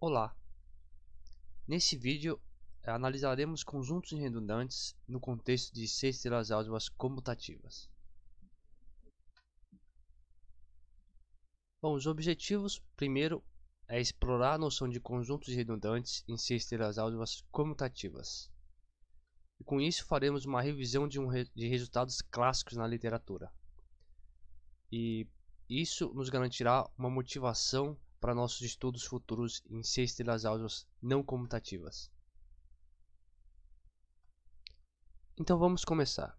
Olá! Nesse vídeo analisaremos conjuntos redundantes no contexto de sextas álgebras comutativas. Bom, os objetivos, primeiro, é explorar a noção de conjuntos redundantes em sextas álgebras comutativas. E com isso faremos uma revisão de resultados clássicos na literatura. E isso nos garantirá uma motivação para nossos estudos futuros em sextas álgebras não comutativas. Então vamos começar.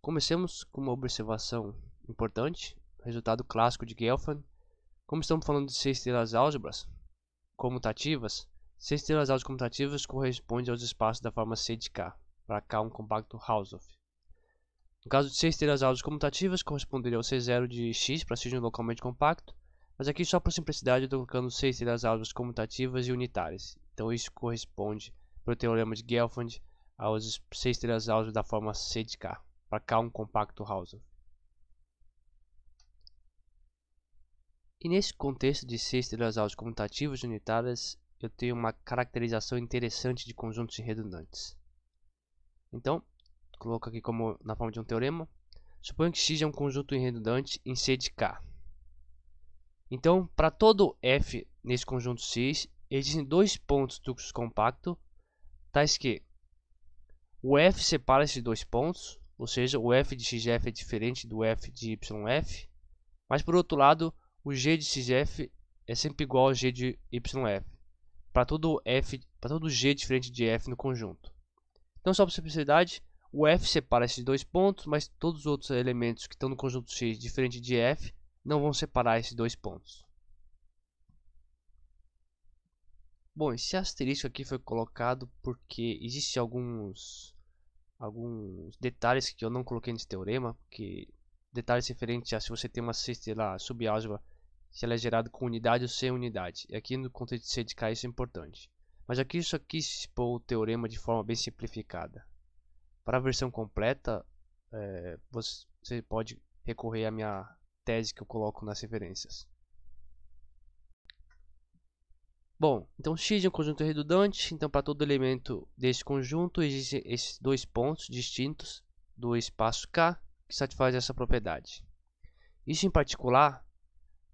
Comecemos com uma observação importante, resultado clássico de Gelfand. Como estamos falando de sextas álgebras comutativas, sextas álgebras comutativas correspondem aos espaços da forma C de K, para K um compacto Hausdorff. No caso de sextas álgebras comutativas, corresponderia ao C0 de X para signo localmente compacto, mas aqui só por simplicidade eu estou colocando sextas álgebras comutativas e unitárias. Então isso corresponde, pelo teorema de Gelfand, aos sextas álgebras da forma C de K, para K um compacto Hausdorff. E nesse contexto de sextas álgebras comutativas e unitárias, eu tenho uma caracterização interessante de conjuntos redundantes. Então, coloco aqui como na forma de um teorema. Suponho que X é um conjunto redundante em C de K. Então, para todo F nesse conjunto X, existem dois pontos do fluxo compacto, tais que o F separa esses dois pontos, ou seja, o F de XF é diferente do F de YF, mas por outro lado, o G de XF é sempre igual ao G de YF, para todo G diferente de F no conjunto. Então, só por simplicidade, o F separa esses dois pontos, mas todos os outros elementos que estão no conjunto X diferente de F não vão separar esses dois pontos. Bom, esse asterisco aqui foi colocado porque existem alguns detalhes que eu não coloquei nesse teorema, que detalhes referentes a se você tem uma cesta subálgebra, se ela é gerada com unidade ou sem unidade. E aqui no contexto de C de K isso é importante. Mas aqui isso aqui se expõe o teorema de forma bem simplificada. Para a versão completa, você pode recorrer à minha tese que eu coloco nas referências. Bom, então X é um conjunto redundante, então para todo elemento desse conjunto existem esses dois pontos distintos do espaço K que satisfazem essa propriedade. Isso em particular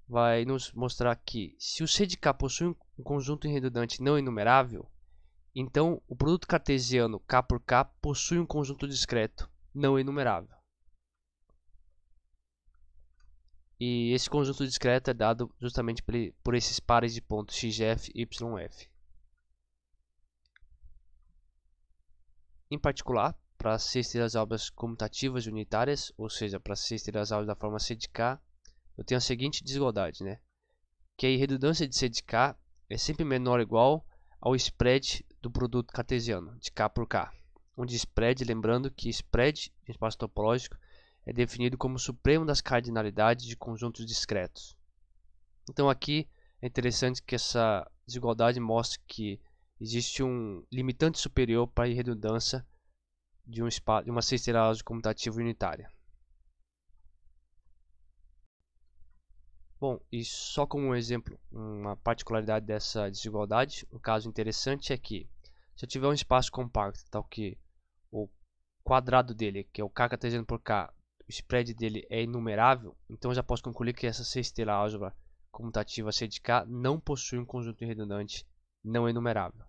vai nos mostrar que se o C de K possui um conjunto redundante não enumerável, então o produto cartesiano K por K possui um conjunto discreto não enumerável. E esse conjunto discreto é dado justamente por esses pares de pontos XF e YF. Em particular, para sextas álgebras comutativas e unitárias, ou seja, para sextas álgebras da forma C de K, eu tenho a seguinte desigualdade, que a redundância de C de K é sempre menor ou igual ao spread do produto cartesiano, de K por K. Onde spread, lembrando que spread em espaço topológico é definido como o supremo das cardinalidades de conjuntos discretos. Então aqui é interessante que essa desigualdade mostre que existe um limitante superior para a redundância de uma sexta álgebra comutativa unitária. Bom, e só como um exemplo, uma particularidade dessa desigualdade, um caso interessante é que se eu tiver um espaço compacto, tal que o quadrado dele, que é o K cartesiano por K, o spread dele é inumerável, então eu já posso concluir que essa sexta álgebra comutativa C de K não possui um conjunto redundante não enumerável.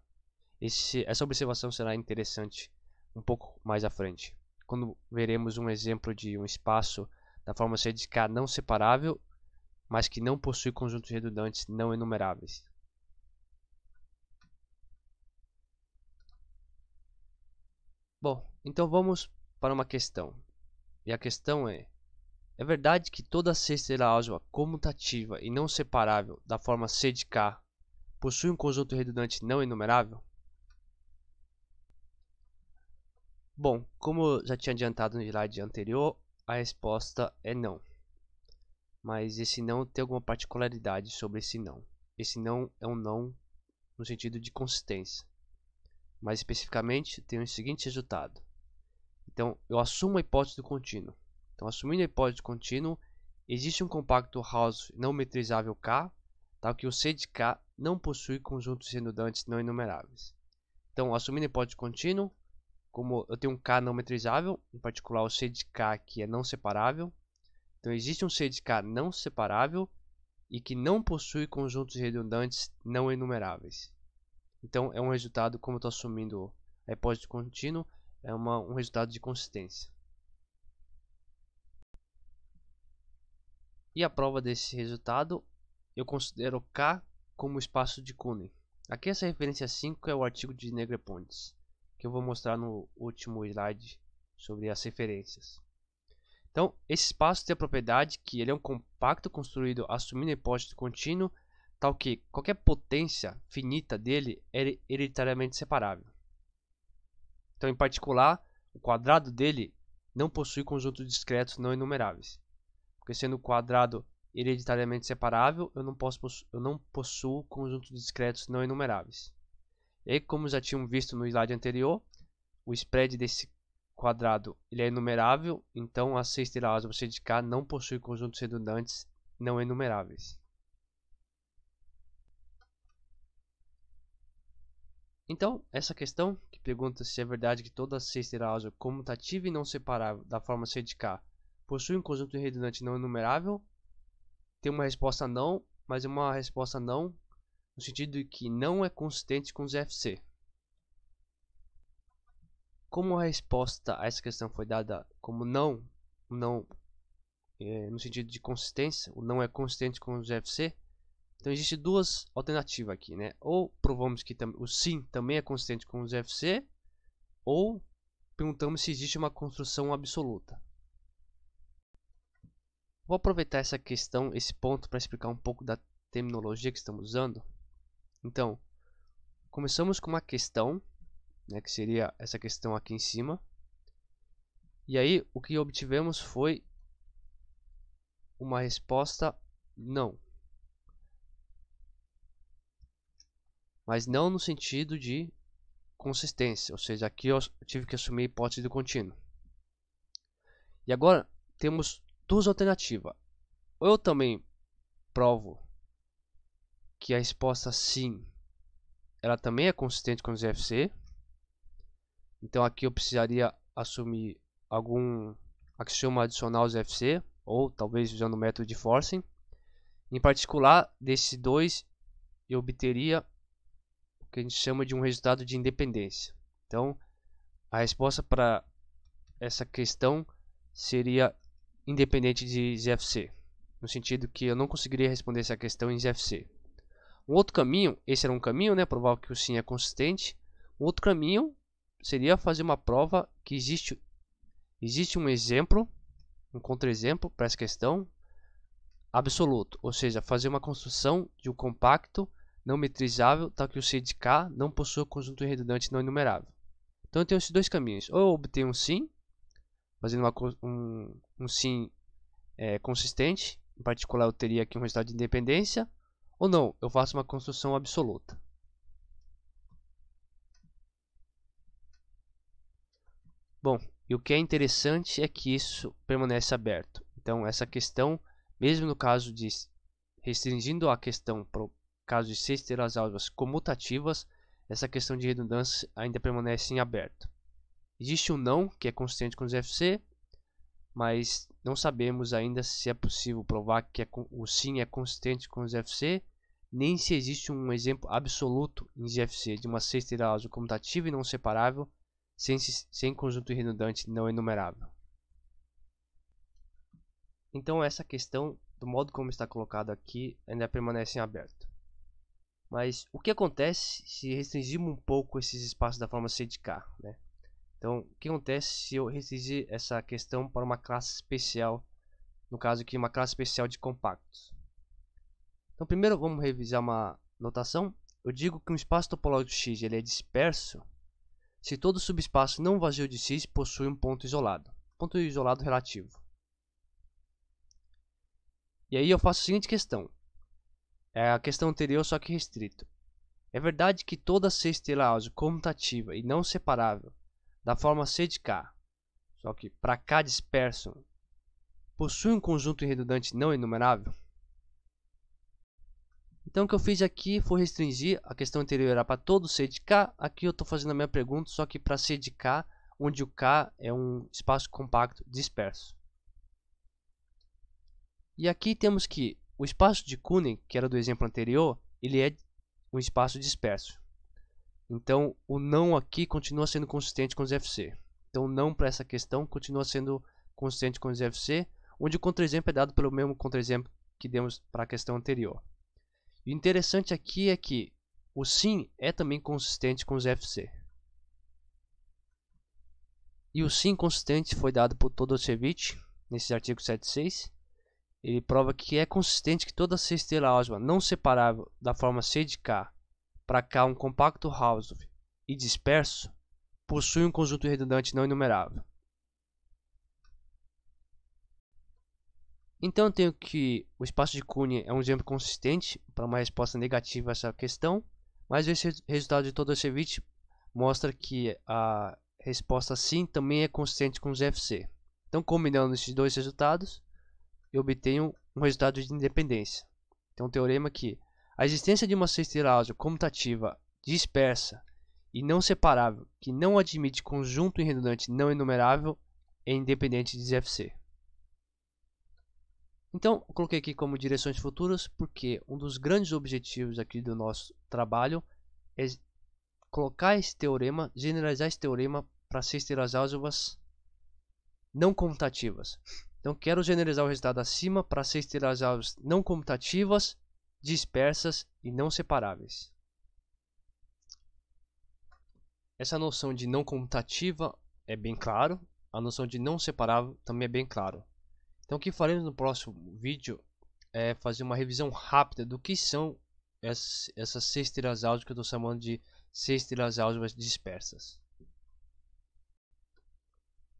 Essa observação será interessante um pouco mais à frente, quando veremos um exemplo de um espaço da forma C de K não separável, mas que não possui conjuntos redundantes não enumeráveis. Bom, então vamos para uma questão. E a questão é verdade que toda sexta álgebra comutativa e não separável da forma C de K possui um conjunto redundante não enumerável? Bom, como eu já tinha adiantado no slide anterior, a resposta é não. Mas esse não tem alguma particularidade sobre esse não. Esse não é um não no sentido de consistência. Mais especificamente, tem o seguinte resultado. Então, eu assumo a hipótese do contínuo. Então, assumindo a hipótese do contínuo, existe um compacto Hausdorff não metrizável K, tal que o C de K não possui conjuntos redundantes não enumeráveis. Então, assumindo a hipótese contínua, como eu tenho um K não metrizável, em particular o C de K que é não separável, então existe um C de K não separável e que não possui conjuntos redundantes não enumeráveis. Então, é um resultado, como eu estou assumindo a hipótese contínua, é um resultado de consistência. E a prova desse resultado, eu considero K como espaço de Kuhn. Aqui essa referência 5 é o artigo de Negroponte, que eu vou mostrar no último slide sobre as referências. Então, esse espaço tem a propriedade que ele é um compacto construído assumindo a hipótese contínua, tal que qualquer potência finita dele é hereditariamente separável. Então, em particular, o quadrado dele não possui conjuntos discretos não enumeráveis. Porque sendo o quadrado hereditariamente separável, eu não possuo conjuntos discretos não enumeráveis. E aí, como já tínhamos visto no slide anterior, o spread desse quadrado ele é enumerável, então a C estelar C de K não possui conjuntos redundantes não enumeráveis. Então, essa questão que pergunta se é verdade que toda C estelar comutativa e não separável da forma C de K possui um conjunto redundante não enumerável, tem uma resposta não, mas é uma resposta não no sentido de que não é consistente com os FC. Como a resposta a essa questão foi dada como não no sentido de consistência, o não é consistente com os FC, então existem duas alternativas aqui, né? Ou provamos que o sim também é consistente com os FC, ou perguntamos se existe uma construção absoluta. Vou aproveitar essa questão, esse ponto, para explicar um pouco da terminologia que estamos usando. Então, começamos com uma questão, né, que seria essa questão aqui em cima. E aí, o que obtivemos foi uma resposta não. Mas não no sentido de consistência, ou seja, aqui eu tive que assumir a hipótese do contínuo. E agora temos duas alternativas. Ou eu também provo que a resposta sim, ela também é consistente com os FC. Então aqui eu precisaria assumir algum axioma adicional aos FC, ou talvez usando o método de forcing. Em particular, desses dois, eu obteria o que a gente chama de um resultado de independência. Então, a resposta para essa questão seria independente de ZFC, no sentido que eu não conseguiria responder essa questão em ZFC. Um outro caminho, esse era um caminho, né, provar que o sim é consistente. Um outro caminho seria fazer uma prova que existe um exemplo, um contra-exemplo para essa questão absoluto, ou seja, fazer uma construção de um compacto não metrizável tal que o C de K não possua conjunto redundante não enumerável. Então eu tenho esses dois caminhos, ou eu obtenho um sim, fazendo um sim consistente, em particular eu teria aqui um resultado de independência, ou não, eu faço uma construção absoluta. Bom, e o que é interessante é que isso permanece aberto. Então essa questão, mesmo no caso de restringindo a questão para o caso de C estrelas alvas comutativas, essa questão de redundância ainda permanece em aberto. Existe um não, que é consistente com os FC, mas não sabemos ainda se é possível provar que o sim é consistente com os FC, nem se existe um exemplo absoluto em ZFC de uma C estelar comutativa e não separável, sem conjunto redundante não enumerável. Então essa questão, do modo como está colocado aqui, ainda permanece em aberto. Mas o que acontece se restringirmos um pouco esses espaços da forma C de K, né? Então, o que acontece se eu restringir essa questão para uma classe especial, no caso aqui uma classe especial de compactos? Então, primeiro vamos revisar uma notação. Eu digo que um espaço topológico X ele é disperso se todo subespaço não vazio de X possui um ponto isolado relativo. E aí eu faço a seguinte questão. É a questão anterior, só que restrito. É verdade que toda C estelar comutativa e não separável da forma C de K, só que para K disperso, possui um conjunto redundante não enumerável? Então o que eu fiz aqui foi restringir, a questão anterior era para todo C de K, aqui eu estou fazendo a minha pergunta, só que para C de K, onde o K é um espaço compacto disperso. E aqui temos que o espaço de Kunin, que era do exemplo anterior, ele é um espaço disperso. Então o não aqui continua sendo consistente com os FC. Então o não para essa questão continua sendo consistente com os FC, onde o contra-exemplo é dado pelo mesmo contra-exemplo que demos para a questão anterior. O interessante aqui é que o sim é também consistente com os FC. E o sim consistente foi dado por Todorcevich nesse artigo 76. Ele prova que é consistente que toda C estrela álgebra não separável da forma C de K para K um compacto Hausdorff e disperso possui um conjunto redundante não enumerável. Então eu tenho que o espaço de Kunin é um exemplo consistente para uma resposta negativa a essa questão, mas esse resultado de Todorcevich mostra que a resposta sim também é consistente com os FC. Então combinando esses dois resultados, eu obtenho um resultado de independência. Então o teorema que a existência de uma C estrela álgebra comutativa dispersa e não separável, que não admite conjunto redundante não enumerável, é independente de FC. Então, eu coloquei aqui como direções futuras, porque um dos grandes objetivos aqui do nosso trabalho é colocar esse teorema, generalizar esse teorema para C estrelas álgebras não comutativas. Então, quero generalizar o resultado acima para C estrelas álgebras não comutativas, dispersas e não separáveis. Essa noção de não comutativa é bem claro, a noção de não separável também é bem claro. Então o que faremos no próximo vídeo é fazer uma revisão rápida do que são essas C estrelas álgebras que eu estou chamando de C estrelas álgebras dispersas.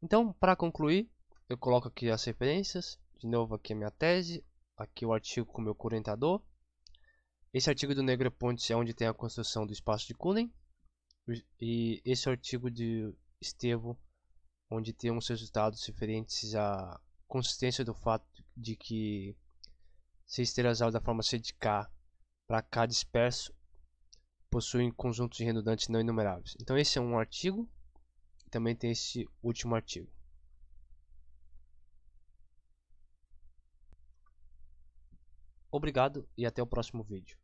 Então, para concluir, eu coloco aqui as referências, de novo aqui a minha tese, aqui o artigo com o meu orientador. Esse artigo do Negroponte é onde tem a construção do espaço de Kunin, e esse artigo de Estevão, onde tem uns resultados referentes à consistência do fato de que C estrelas álgebras da forma C de K para K disperso possuem conjuntos redundantes não enumeráveis. Então esse é um artigo, também tem esse último artigo. Obrigado e até o próximo vídeo.